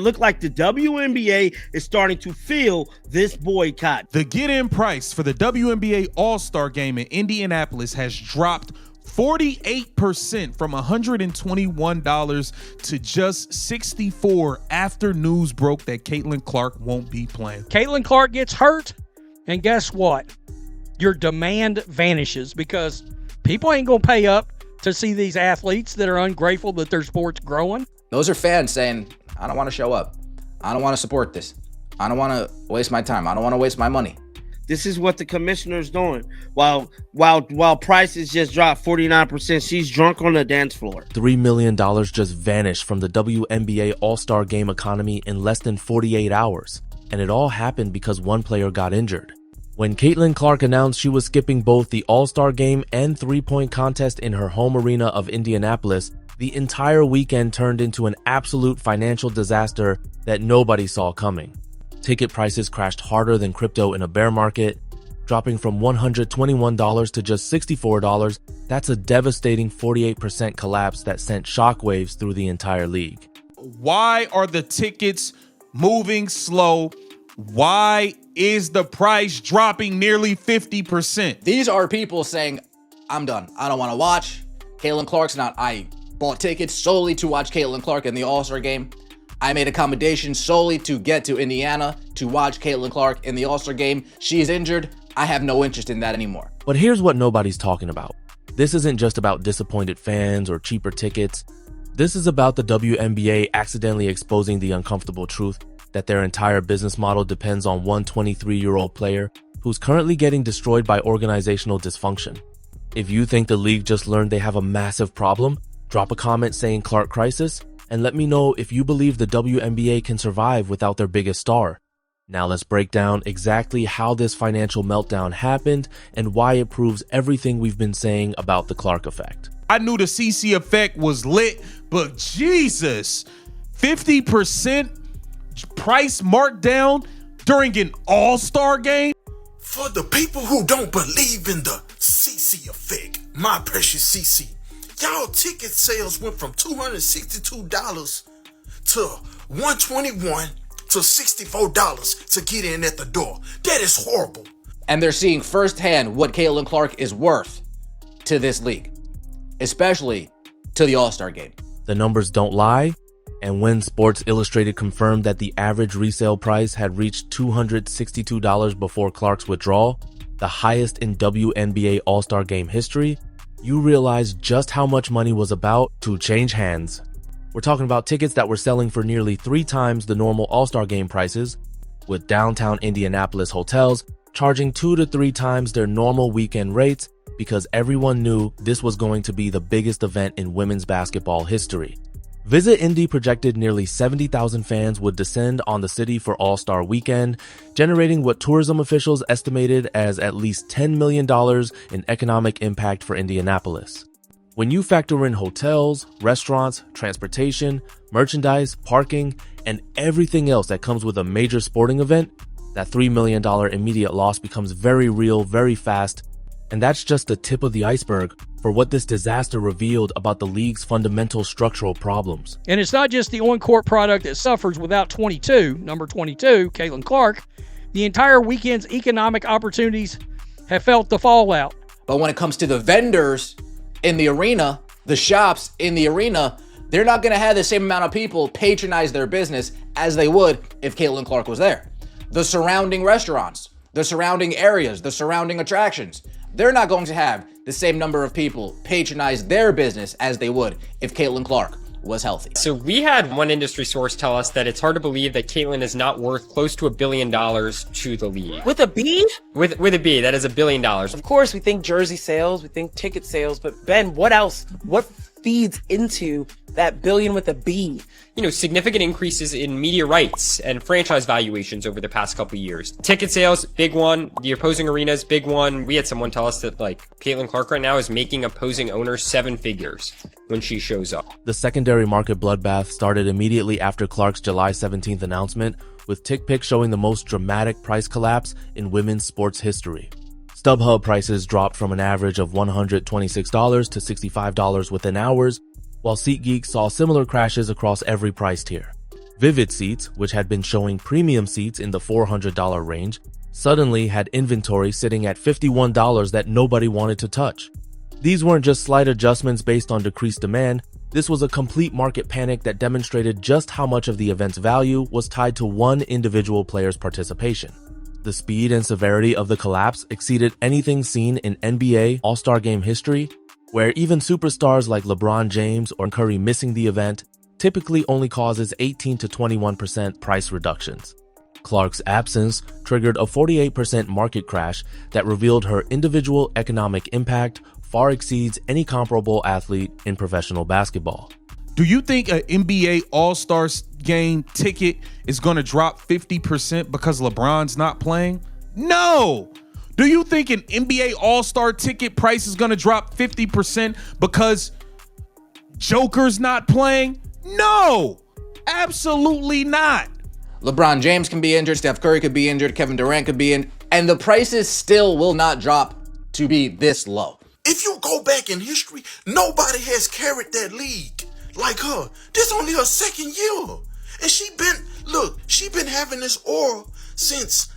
Look like the WNBA is starting to feel this boycott. The get-in price for the WNBA All-Star Game in Indianapolis has dropped 48% from $121 to just $64 after news broke that Caitlin Clark won't be playing. Caitlin Clark gets hurt, and guess what? Your demand vanishes because people ain't going to pay up to see these athletes that are ungrateful that their sport's growing. Those are fans saying, I don't want to show up. I don't want to support this. I don't want to waste my time. I don't want to waste my money. This is what the commissioner's doing. While prices just dropped 49%, she's drunk on the dance floor. $3 million just vanished from the WNBA All-Star Game economy in less than 48 hours. And it all happened because one player got injured. When Caitlin Clark announced she was skipping both the All-Star Game and three-point contest in her home arena of Indianapolis, the entire weekend turned into an absolute financial disaster that nobody saw coming. Ticket prices crashed harder than crypto in a bear market, dropping from $121 to just $64. That's a devastating 48% collapse that sent shockwaves through the entire league. Why are the tickets moving slow? Why is the price dropping nearly 50%? These are people saying, I'm done. I don't want to watch. Caitlin Clark's not. I bought tickets solely to watch Caitlin Clark in the All-Star Game. I made accommodations solely to get to Indiana to watch Caitlin Clark in the All-Star Game. She is injured. I have no interest in that anymore. But here's what nobody's talking about. This isn't just about disappointed fans or cheaper tickets. This is about the WNBA accidentally exposing the uncomfortable truth that their entire business model depends on one 23-year-old player who's currently getting destroyed by organizational dysfunction. If you think the league just learned they have a massive problem, drop a comment saying Clark Crisis, and let me know if you believe the WNBA can survive without their biggest star. Now let's break down exactly how this financial meltdown happened and why it proves everything we've been saying about the Clark effect. I knew the CC effect was lit, but Jesus, 50% price markdown during an All-Star Game? For the people who don't believe in the CC effect, my precious CC, y'all ticket sales went from $262 to $121 to $64 to get in at the door. That is horrible. And they're seeing firsthand what Caitlin Clark is worth to this league, especially to the All-Star Game. The numbers don't lie, and when Sports Illustrated confirmed that the average resale price had reached $262 before Clark's withdrawal, the highest in WNBA All-Star Game history, you realize just how much money was about to change hands. We're talking about tickets that were selling for nearly 3 times the normal All-Star Game prices, with downtown Indianapolis hotels charging 2 to 3 times their normal weekend rates because everyone knew this was going to be the biggest event in women's basketball history. Visit Indy projected nearly 70,000 fans would descend on the city for All-Star Weekend, generating what tourism officials estimated as at least $10 million in economic impact for Indianapolis. When you factor in hotels, restaurants, transportation, merchandise, parking, and everything else that comes with a major sporting event, that $3 million immediate loss becomes very real, very fast, and that's just the tip of the iceberg for what this disaster revealed about the league's fundamental structural problems. And it's not just the on-court product that suffers without number 22, Caitlin Clark. The entire weekend's economic opportunities have felt the fallout. But when it comes to the vendors in the arena, the shops in the arena, they're not going to have the same amount of people patronize their business as they would if Caitlin Clark was there. The surrounding restaurants, the surrounding areas, the surrounding attractions, they're not going to have the same number of people patronize their business as they would if Caitlin Clark was healthy. So we had one industry source tell us that it's hard to believe that Caitlin is not worth close to $1 billion to the league. With a B? With a B, that is $1 billion. Of course, we think jersey sales, we think ticket sales, but Ben, what else? What feeds into that billion with a B? You know, significant increases in media rights and franchise valuations over the past couple of years. Ticket sales, big one. The opposing arenas, big one. We had someone tell us that, like, Caitlin Clark right now is making opposing owners 7 figures when she shows up. The secondary market bloodbath started immediately after Clark's July 17th announcement, with TickPick showing the most dramatic price collapse in women's sports history. StubHub prices dropped from an average of $126 to $65 within hours, while SeatGeek saw similar crashes across every price tier. Vivid Seats, which had been showing premium seats in the $400 range, suddenly had inventory sitting at $51 that nobody wanted to touch. These weren't just slight adjustments based on decreased demand. This was a complete market panic that demonstrated just how much of the event's value was tied to one individual player's participation. The speed and severity of the collapse exceeded anything seen in NBA All-Star Game history, where even superstars like LeBron James or Curry missing the event typically only causes 18 to 21% price reductions. Clark's absence triggered a 48% market crash that revealed her individual economic impact far exceeds any comparable athlete in professional basketball. Do you think an NBA All-Star Game ticket is going to drop 50% because LeBron's not playing? No! Do you think an NBA All-Star ticket price is going to drop 50% because Joker's not playing? No! Absolutely not! LeBron James can be injured, Steph Curry could be injured, Kevin Durant could be in, and the prices still will not drop to be this low. If you go back in history, nobody has carried that league like her. This only her second year. And she been having this aura since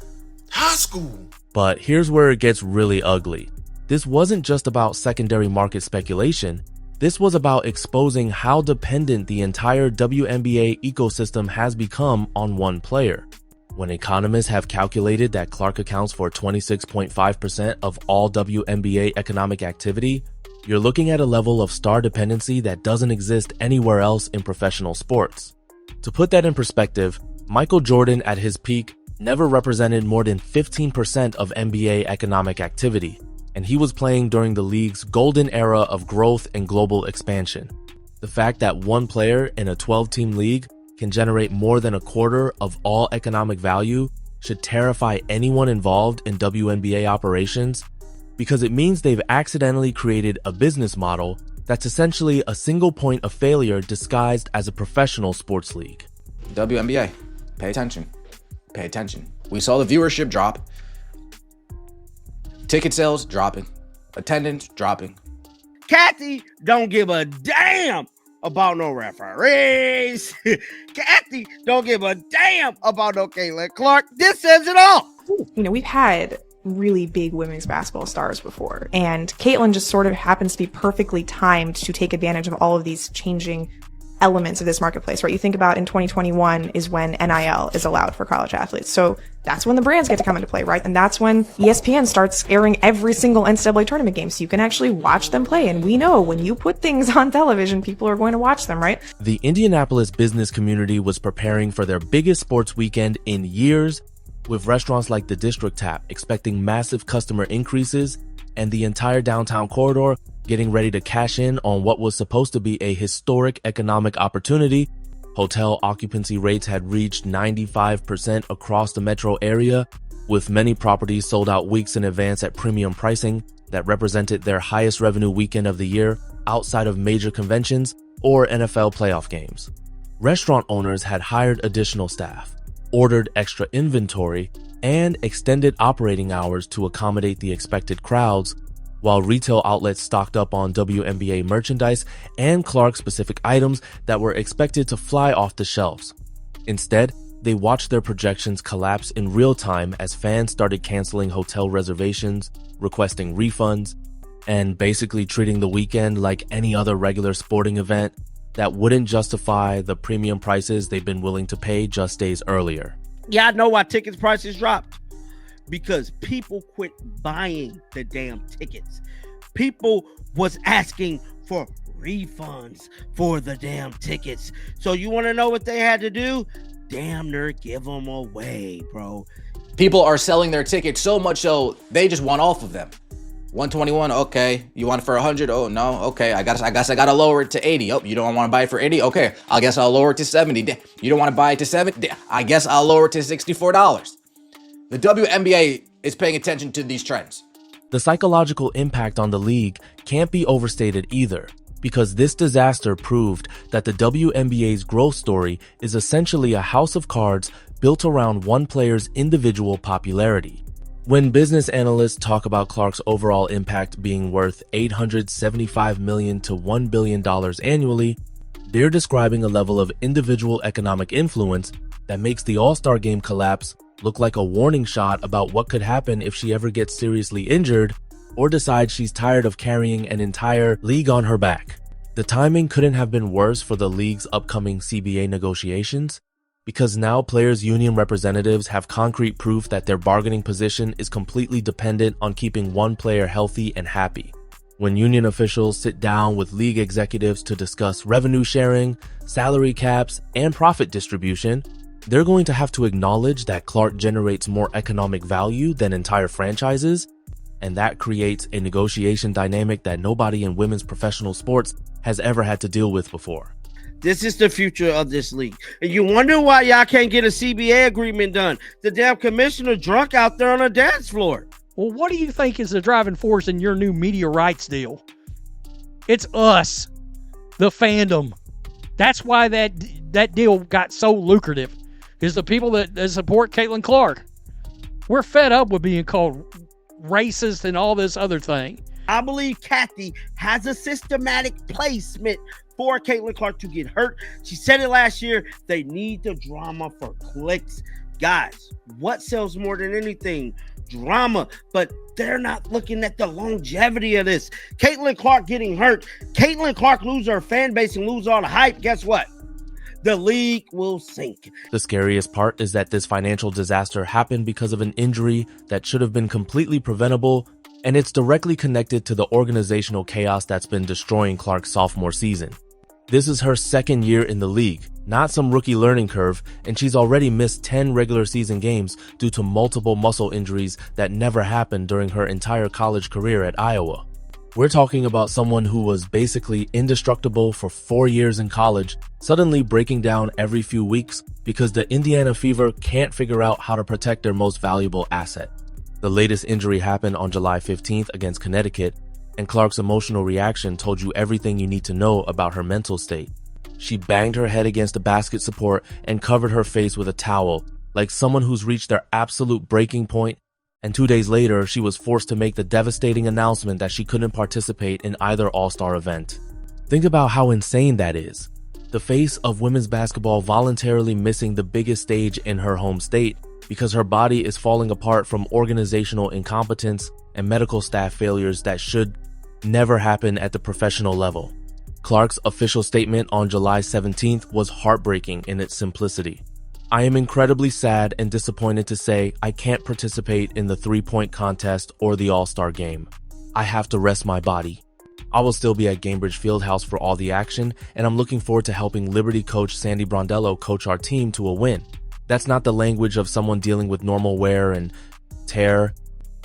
high school. But here's where it gets really ugly. This wasn't just about secondary market speculation. This was about exposing how dependent the entire WNBA ecosystem has become on one player. When economists have calculated that Clark accounts for 26.5% of all WNBA economic activity, you're looking at a level of star dependency that doesn't exist anywhere else in professional sports. To put that in perspective, Michael Jordan at his peak never represented more than 15% of NBA economic activity, and he was playing during the league's golden era of growth and global expansion. The fact that one player in a 12-team league can generate more than a quarter of all economic value should terrify anyone involved in WNBA operations, because it means they've accidentally created a business model that's essentially a single point of failure disguised as a professional sports league. WNBA, pay attention. Pay attention. We saw the viewership drop, ticket sales dropping, attendance dropping. Kathy don't give a damn about no referees. Kathy don't give a damn about no Caitlin Clark. This says it all. You know, we've had really big women's basketball stars before, and Caitlin just sort of happens to be perfectly timed to take advantage of all of these changing elements of this marketplace, right? You think about in 2021 is when NIL is allowed for college athletes. So that's when the brands get to come into play, right? And that's when ESPN starts airing every single NCAA tournament game, so you can actually watch them play. And we know when you put things on television, people are going to watch them, right? The Indianapolis business community was preparing for their biggest sports weekend in years, with restaurants like the District Tap expecting massive customer increases and the entire downtown corridor getting ready to cash in on what was supposed to be a historic economic opportunity. Hotel occupancy rates had reached 95% across the metro area, with many properties sold out weeks in advance at premium pricing that represented their highest revenue weekend of the year outside of major conventions or NFL playoff games. Restaurant owners had hired additional staff, ordered extra inventory, and extended operating hours to accommodate the expected crowds, while retail outlets stocked up on WNBA merchandise and Clark-specific items that were expected to fly off the shelves. Instead, they watched their projections collapse in real time as fans started canceling hotel reservations, requesting refunds, and basically treating the weekend like any other regular sporting event that wouldn't justify the premium prices they've been willing to pay just days earlier. Yeah, I know why tickets prices dropped. Because people quit buying the damn tickets. People was asking for refunds for the damn tickets. So you want to know what they had to do? Damn near give them away, bro. People are selling their tickets so much so they just want off of them. 121, okay. You want it for 100? Oh no, okay. I guess I gotta lower it to 80. Oh, you don't want to buy it for 80? Okay, I guess I'll lower it to 70. You don't want to buy it to 70? I guess I'll lower it to $64. The WNBA is paying attention to these trends. The psychological impact on the league can't be overstated either, because this disaster proved that the WNBA's growth story is essentially a house of cards built around one player's individual popularity. When business analysts talk about Clark's overall impact being worth $875 million to $1 billion annually, They're describing a level of individual economic influence that makes the All-Star Game collapse look like a warning shot about what could happen if she ever gets seriously injured or decides she's tired of carrying an entire league on her back. The timing couldn't have been worse for the league's upcoming CBA negotiations, because now players' union representatives have concrete proof that their bargaining position is completely dependent on keeping one player healthy and happy. When union officials sit down with league executives to discuss revenue sharing, salary caps, and profit distribution, they're going to have to acknowledge that Clark generates more economic value than entire franchises, and that creates a negotiation dynamic that nobody in women's professional sports has ever had to deal with before. This is the future of this league. And you wonder why y'all can't get a CBA agreement done. The damn commissioner drunk out there on a dance floor. Well, what do you think is the driving force in your new media rights deal? It's us, the fandom. That's why that deal got so lucrative, is the people that support Caitlin Clark. We're fed up with being called racist and all this other thing. I believe Kathy has a systematic placement for Caitlin Clark to get hurt. She said it last year. They need the drama for clicks. Guys, what sells more than anything? Drama. But they're not looking at the longevity of this. Caitlin Clark getting hurt. Caitlin Clark lose her fan base and lose all the hype. Guess what? The league will sink. The scariest part is that this financial disaster happened because of an injury that should have been completely preventable, and it's directly connected to the organizational chaos that's been destroying Clark's sophomore season. This is her second year in the league, not some rookie learning curve, and she's already missed 10 regular season games due to multiple muscle injuries that never happened during her entire college career at Iowa. We're talking about someone who was basically indestructible for 4 years in college, suddenly breaking down every few weeks because the Indiana Fever can't figure out how to protect their most valuable asset. The latest injury happened on July 15th against Connecticut, and Clark's emotional reaction told you everything you need to know about her mental state. She banged her head against a basket support and covered her face with a towel, like someone who's reached their absolute breaking point, and 2 days later, she was forced to make the devastating announcement that she couldn't participate in either All-Star event. Think about how insane that is. The face of women's basketball voluntarily missing the biggest stage in her home state because her body is falling apart from organizational incompetence and medical staff failures that should never happen at the professional level. Clark's official statement on July 17th was heartbreaking in its simplicity. I am incredibly sad and disappointed to say I can't participate in the three-point contest or the All-Star Game. I have to rest my body. I will still be at Gainbridge Fieldhouse for all the action, and I'm looking forward to helping Liberty coach Sandy Brondello coach our team to a win. That's not the language of someone dealing with normal wear and tear.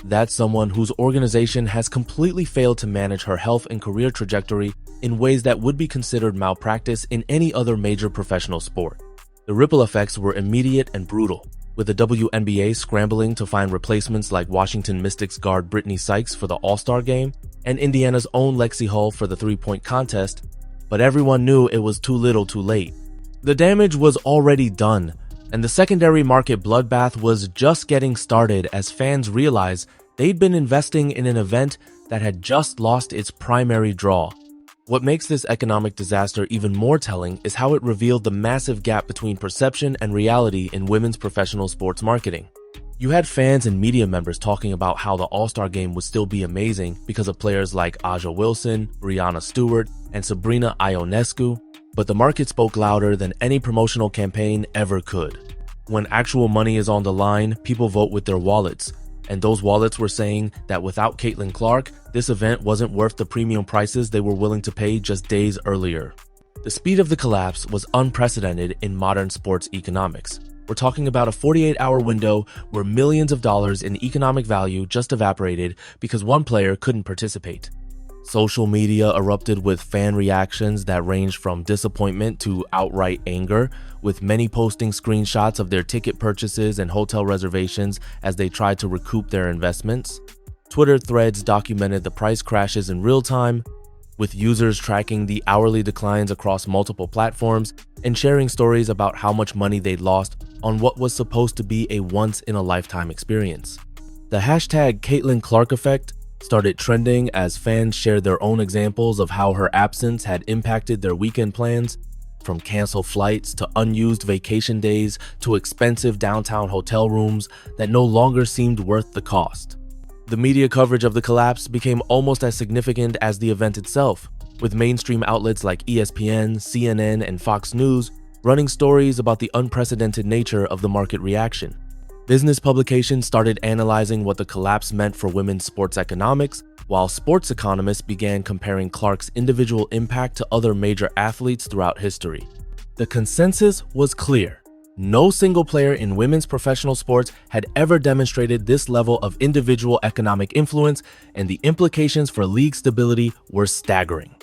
That's someone whose organization has completely failed to manage her health and career trajectory in ways that would be considered malpractice in any other major professional sport. The ripple effects were immediate and brutal, with the WNBA scrambling to find replacements like Washington Mystics guard Brittany Sykes for the All-Star Game and Indiana's own Lexi Hull for the three-point contest, but everyone knew it was too little too late. The damage was already done, and the secondary market bloodbath was just getting started as fans realized they'd been investing in an event that had just lost its primary draw. What makes this economic disaster even more telling is how it revealed the massive gap between perception and reality in women's professional sports marketing. You had fans and media members talking about how the All-Star Game would still be amazing because of players like Aja Wilson, Brianna Stewart, and Sabrina Ionescu, but the market spoke louder than any promotional campaign ever could. When actual money is on the line, people vote with their wallets, and those wallets were saying that without Caitlin Clark, this event wasn't worth the premium prices they were willing to pay just days earlier. The speed of the collapse was unprecedented in modern sports economics. We're talking about a 48-hour window where millions of dollars in economic value just evaporated because one player couldn't participate. Social media erupted with fan reactions that ranged from disappointment to outright anger, with many posting screenshots of their ticket purchases and hotel reservations as they tried to recoup their investments. Twitter threads documented the price crashes in real time, with users tracking the hourly declines across multiple platforms and sharing stories about how much money they'd lost on what was supposed to be a once-in-a-lifetime experience. The hashtag Caitlin Clark effect started trending as fans shared their own examples of how her absence had impacted their weekend plans, from canceled flights to unused vacation days to expensive downtown hotel rooms that no longer seemed worth the cost. The media coverage of the collapse became almost as significant as the event itself, with mainstream outlets like ESPN, CNN, and Fox News running stories about the unprecedented nature of the market reaction. Business publications started analyzing what the collapse meant for women's sports economics, while sports economists began comparing Clark's individual impact to other major athletes throughout history. The consensus was clear. No single player in women's professional sports had ever demonstrated this level of individual economic influence, and the implications for league stability were staggering.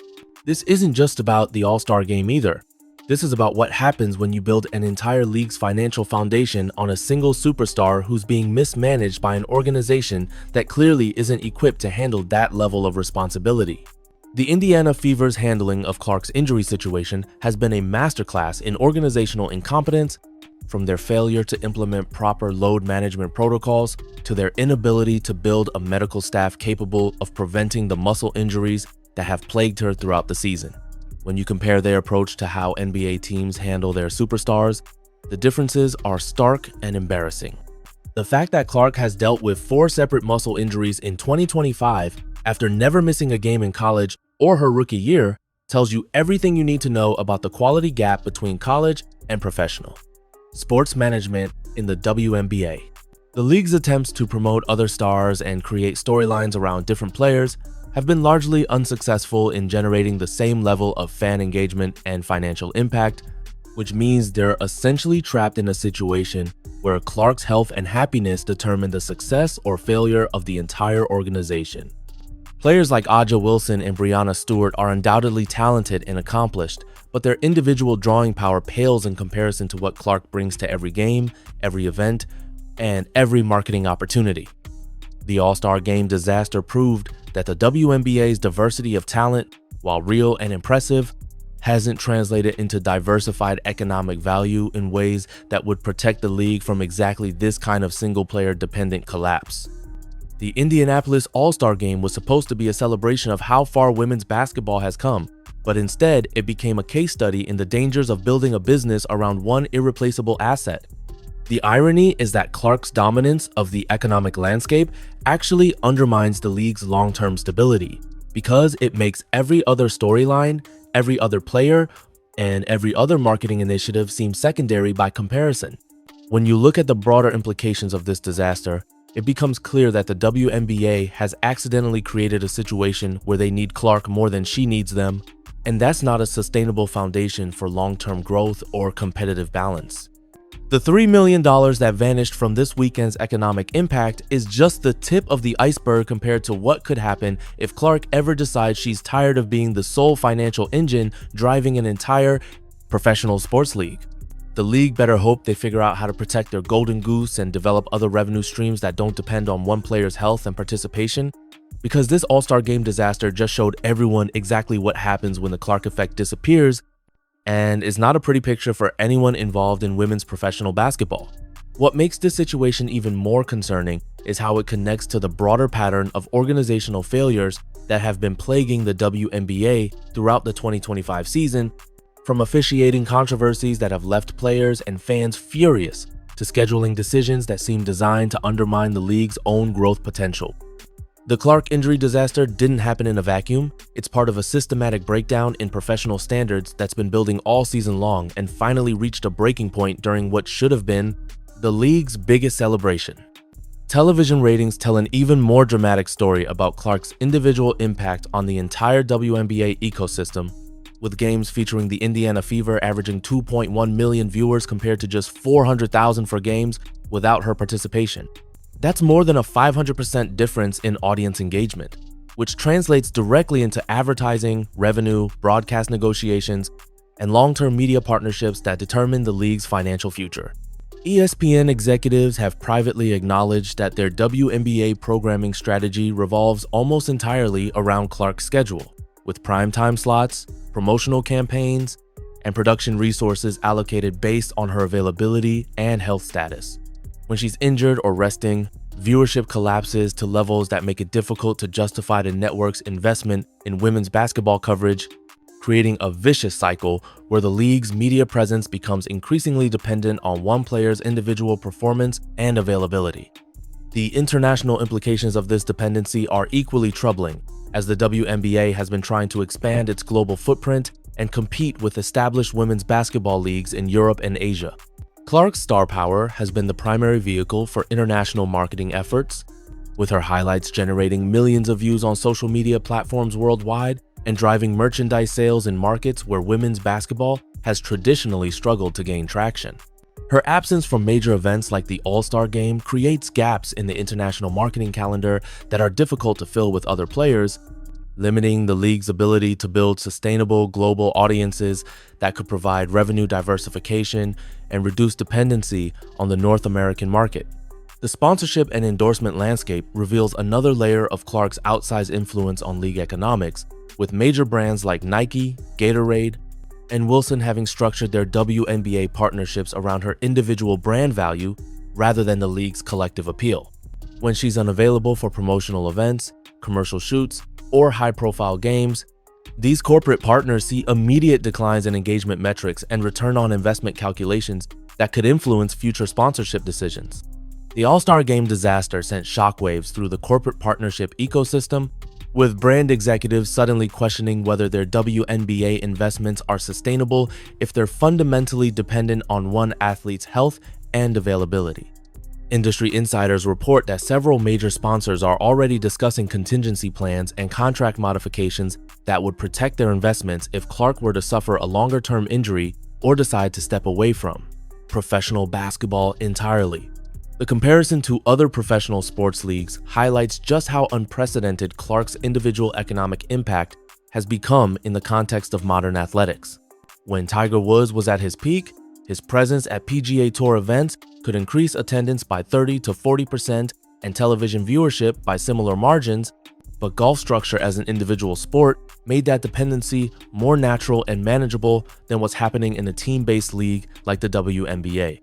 This isn't just about the All-Star Game either. This is about what happens when you build an entire league's financial foundation on a single superstar who's being mismanaged by an organization that clearly isn't equipped to handle that level of responsibility. The Indiana Fever's handling of Clark's injury situation has been a masterclass in organizational incompetence, from their failure to implement proper load management protocols to their inability to build a medical staff capable of preventing the muscle injuries that have plagued her throughout the season. When you compare their approach to how NBA teams handle their superstars, the differences are stark and embarrassing. The fact that Clark has dealt with 4 separate muscle injuries in 2025 after never missing a game in college or her rookie year tells you everything you need to know about the quality gap between college and professional sports management in the WNBA. The league's attempts to promote other stars and create storylines around different players have been largely unsuccessful in generating the same level of fan engagement and financial impact, which means they're essentially trapped in a situation where Clark's health and happiness determine the success or failure of the entire organization. Players like Aja Wilson and Breanna Stewart are undoubtedly talented and accomplished, but their individual drawing power pales in comparison to what Clark brings to every game, every event, and every marketing opportunity. The All-Star Game disaster proved that the WNBA's diversity of talent, while real and impressive, hasn't translated into diversified economic value in ways that would protect the league from exactly this kind of single-player dependent collapse. The Indianapolis All-Star Game was supposed to be a celebration of how far women's basketball has come, but instead it became a case study in the dangers of building a business around one irreplaceable asset. The irony is that Clark's dominance of the economic landscape actually undermines the league's long-term stability, because it makes every other storyline, every other player, and every other marketing initiative seem secondary by comparison. When you look at the broader implications of this disaster, it becomes clear that the WNBA has accidentally created a situation where they need Clark more than she needs them, and that's not a sustainable foundation for long-term growth or competitive balance. The $3 million that vanished from this weekend's economic impact is just the tip of the iceberg compared to what could happen if Clark ever decides she's tired of being the sole financial engine driving an entire professional sports league. The league better hope they figure out how to protect their golden goose and develop other revenue streams that don't depend on one player's health and participation, because this All-Star Game disaster just showed everyone exactly what happens when the Clark effect disappears, and is not a pretty picture for anyone involved in women's professional basketball. What makes this situation even more concerning is how it connects to the broader pattern of organizational failures that have been plaguing the WNBA throughout the 2025 season, from officiating controversies that have left players and fans furious to scheduling decisions that seem designed to undermine the league's own growth potential. The Clark injury disaster didn't happen in a vacuum. It's part of a systematic breakdown in professional standards that's been building all season long and finally reached a breaking point during what should have been the league's biggest celebration. Television ratings tell an even more dramatic story about Clark's individual impact on the entire WNBA ecosystem, with games featuring the Indiana Fever averaging 2.1 million viewers compared to just 400,000 for games without her participation. That's more than a 500% difference in audience engagement, which translates directly into advertising, revenue, broadcast negotiations, and long-term media partnerships that determine the league's financial future. ESPN executives have privately acknowledged that their WNBA programming strategy revolves almost entirely around Clark's schedule, with primetime slots, promotional campaigns, and production resources allocated based on her availability and health status. When she's injured or resting, viewership collapses to levels that make it difficult to justify the network's investment in women's basketball coverage, creating a vicious cycle where the league's media presence becomes increasingly dependent on one player's individual performance and availability. The international implications of this dependency are equally troubling, as the WNBA has been trying to expand its global footprint and compete with established women's basketball leagues in Europe and Asia. Clark's star power has been the primary vehicle for international marketing efforts, with her highlights generating millions of views on social media platforms worldwide and driving merchandise sales in markets where women's basketball has traditionally struggled to gain traction. Her absence from major events like the All-Star Game creates gaps in the international marketing calendar that are difficult to fill with other players, limiting the league's ability to build sustainable global audiences that could provide revenue diversification and reduce dependency on the North American market. The sponsorship and endorsement landscape reveals another layer of Clark's outsized influence on league economics, with major brands like Nike, Gatorade, and Wilson having structured their WNBA partnerships around her individual brand value rather than the league's collective appeal. When she's unavailable for promotional events, commercial shoots, or high-profile games, these corporate partners see immediate declines in engagement metrics and return on investment calculations that could influence future sponsorship decisions. The All-Star Game disaster sent shockwaves through the corporate partnership ecosystem, with brand executives suddenly questioning whether their WNBA investments are sustainable if they're fundamentally dependent on one athlete's health and availability. Industry insiders report that several major sponsors are already discussing contingency plans and contract modifications that would protect their investments if Clark were to suffer a longer-term injury or decide to step away from professional basketball entirely. The comparison to other professional sports leagues highlights just how unprecedented Clark's individual economic impact has become in the context of modern athletics. When Tiger Woods was at his peak, his presence at PGA Tour events could increase attendance by 30 to 40% and television viewership by similar margins, but golf structure as an individual sport made that dependency more natural and manageable than what's happening in a team-based league like the WNBA.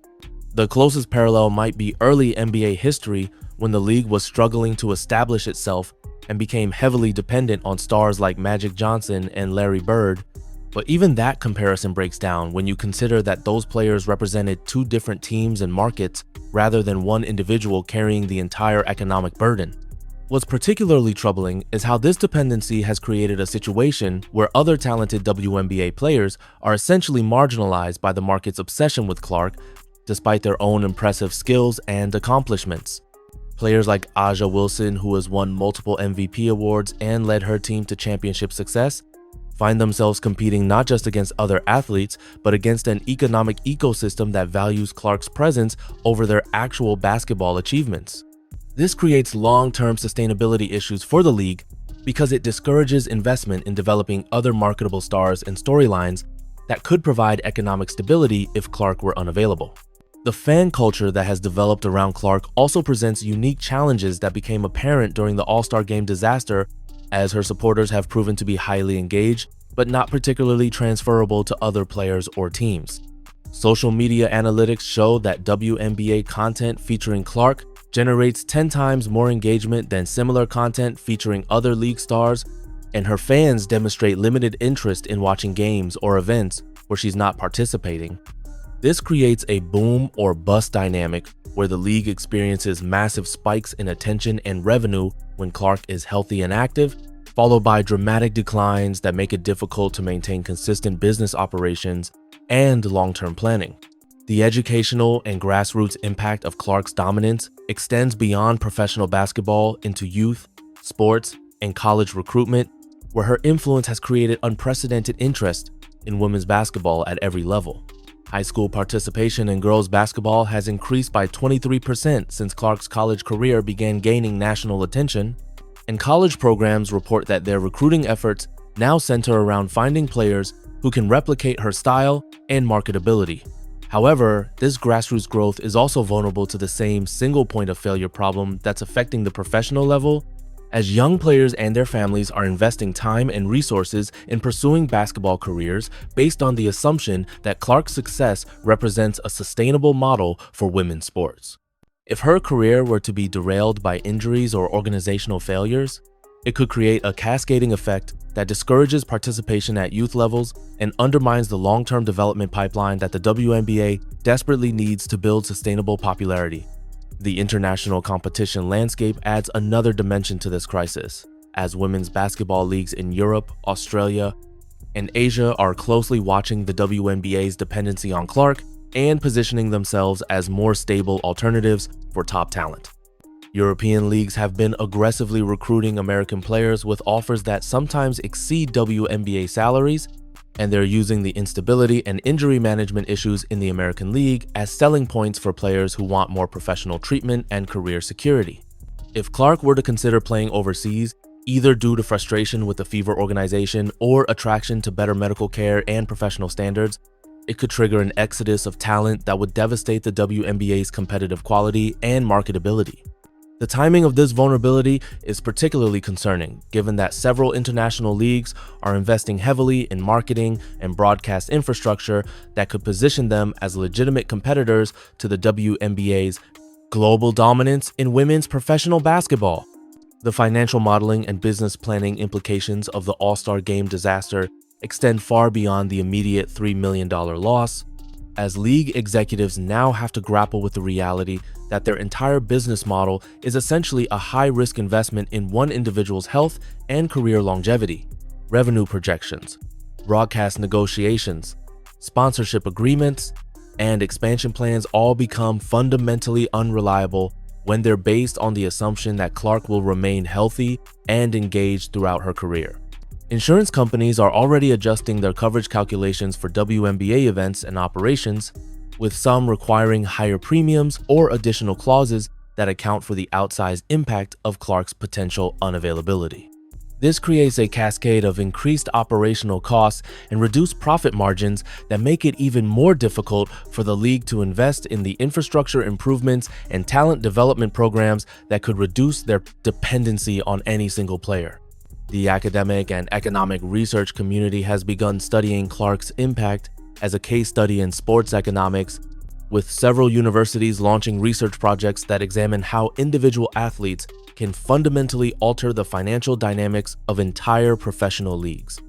The closest parallel might be early NBA history when the league was struggling to establish itself and became heavily dependent on stars like Magic Johnson and Larry Bird, but even that comparison breaks down when you consider that those players represented two different teams and markets rather than one individual carrying the entire economic burden. What's particularly troubling is how this dependency has created a situation where other talented WNBA players are essentially marginalized by the market's obsession with Clark, despite their own impressive skills and accomplishments. Players like Aja Wilson, who has won multiple MVP awards and led her team to championship success, find themselves competing not just against other athletes, but against an economic ecosystem that values Clark's presence over their actual basketball achievements. This creates long-term sustainability issues for the league because it discourages investment in developing other marketable stars and storylines that could provide economic stability if Clark were unavailable. The fan culture that has developed around Clark also presents unique challenges that became apparent during the All-Star Game disaster, as her supporters have proven to be highly engaged, but not particularly transferable to other players or teams. Social media analytics show that WNBA content featuring Clark generates 10 times more engagement than similar content featuring other league stars, and her fans demonstrate limited interest in watching games or events where she's not participating. This creates a boom or bust dynamic where the league experiences massive spikes in attention and revenue when Clark is healthy and active, followed by dramatic declines that make it difficult to maintain consistent business operations and long-term planning. The educational and grassroots impact of Clark's dominance extends beyond professional basketball into youth, sports, and college recruitment, where her influence has created unprecedented interest in women's basketball at every level. High school participation in girls basketball has increased by 23% since Clark's college career began gaining national attention, and college programs report that their recruiting efforts now center around finding players who can replicate her style and marketability. However, this grassroots growth is also vulnerable to the same single point of failure problem that's affecting the professional level, as young players and their families are investing time and resources in pursuing basketball careers based on the assumption that Clark's success represents a sustainable model for women's sports. If her career were to be derailed by injuries or organizational failures, It could create a cascading effect that discourages participation at youth levels and undermines the long-term development pipeline that the WNBA desperately needs to build sustainable popularity. The international competition landscape adds another dimension to this crisis, as women's basketball leagues in Europe, Australia, and Asia are closely watching the WNBA's dependency on Clark and positioning themselves as more stable alternatives for top talent. European leagues have been aggressively recruiting American players with offers that sometimes exceed WNBA salaries, and they're using the instability and injury management issues in the American League as selling points for players who want more professional treatment and career security. If Clark were to consider playing overseas, either due to frustration with the Fever organization or attraction to better medical care and professional standards, it could trigger an exodus of talent that would devastate the WNBA's competitive quality and marketability. The timing of this vulnerability is particularly concerning, given that several international leagues are investing heavily in marketing and broadcast infrastructure that could position them as legitimate competitors to the WNBA's global dominance in women's professional basketball. The financial modeling and business planning implications of the All-Star Game disaster extend far beyond the immediate $3 million loss, as league executives now have to grapple with the reality that their entire business model is essentially a high-risk investment in one individual's health and career longevity. Revenue projections, broadcast negotiations, sponsorship agreements, and expansion plans all become fundamentally unreliable when they're based on the assumption that Clark will remain healthy and engaged throughout her career. Insurance companies are already adjusting their coverage calculations for WNBA events and operations, with some requiring higher premiums or additional clauses that account for the outsized impact of Clark's potential unavailability. This creates a cascade of increased operational costs and reduced profit margins that make it even more difficult for the league to invest in the infrastructure improvements and talent development programs that could reduce their dependency on any single player. The academic and economic research community has begun studying Clark's impact as a case study in sports economics, with several universities launching research projects that examine how individual athletes can fundamentally alter the financial dynamics of entire professional leagues.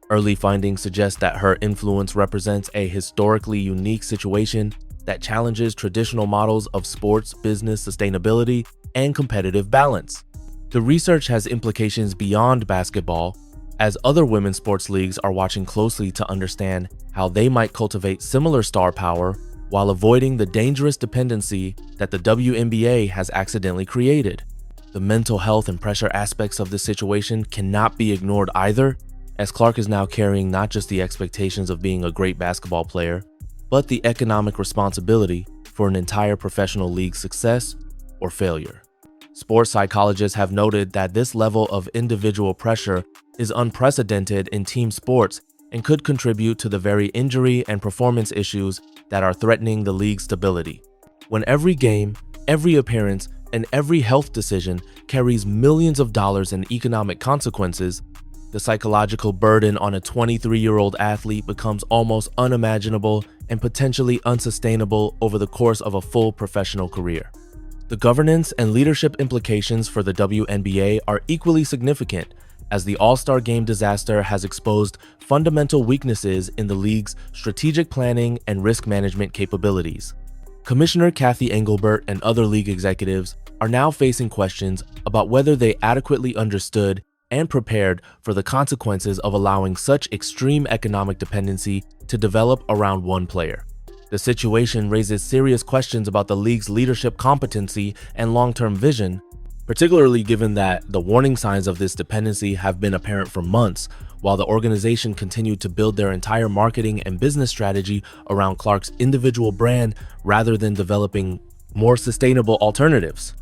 Early findings suggest that her influence represents a historically unique situation that challenges traditional models of sports, business, sustainability, and competitive balance. The research has implications beyond basketball, as other women's sports leagues are watching closely to understand how they might cultivate similar star power while avoiding the dangerous dependency that the WNBA has accidentally created. The mental health and pressure aspects of this situation cannot be ignored either, as Clark is now carrying not just the expectations of being a great basketball player, but the economic responsibility for an entire professional league's success or failure. Sports psychologists have noted that this level of individual pressure is unprecedented in team sports and could contribute to the very injury and performance issues that are threatening the league's stability. When every game, every appearance, and every health decision carries millions of dollars in economic consequences, the psychological burden on a 23-year-old athlete becomes almost unimaginable and potentially unsustainable over the course of a full professional career. The governance and leadership implications for the WNBA are equally significant, as the All-Star Game disaster has exposed fundamental weaknesses in the league's strategic planning and risk management capabilities. Commissioner Kathy Engelbert and other league executives are now facing questions about whether they adequately understood and prepared for the consequences of allowing such extreme economic dependency to develop around one player. The situation raises serious questions about the league's leadership competency and long-term vision, particularly given that the warning signs of this dependency have been apparent for months, while the organization continued to build their entire marketing and business strategy around Clark's individual brand rather than developing more sustainable alternatives.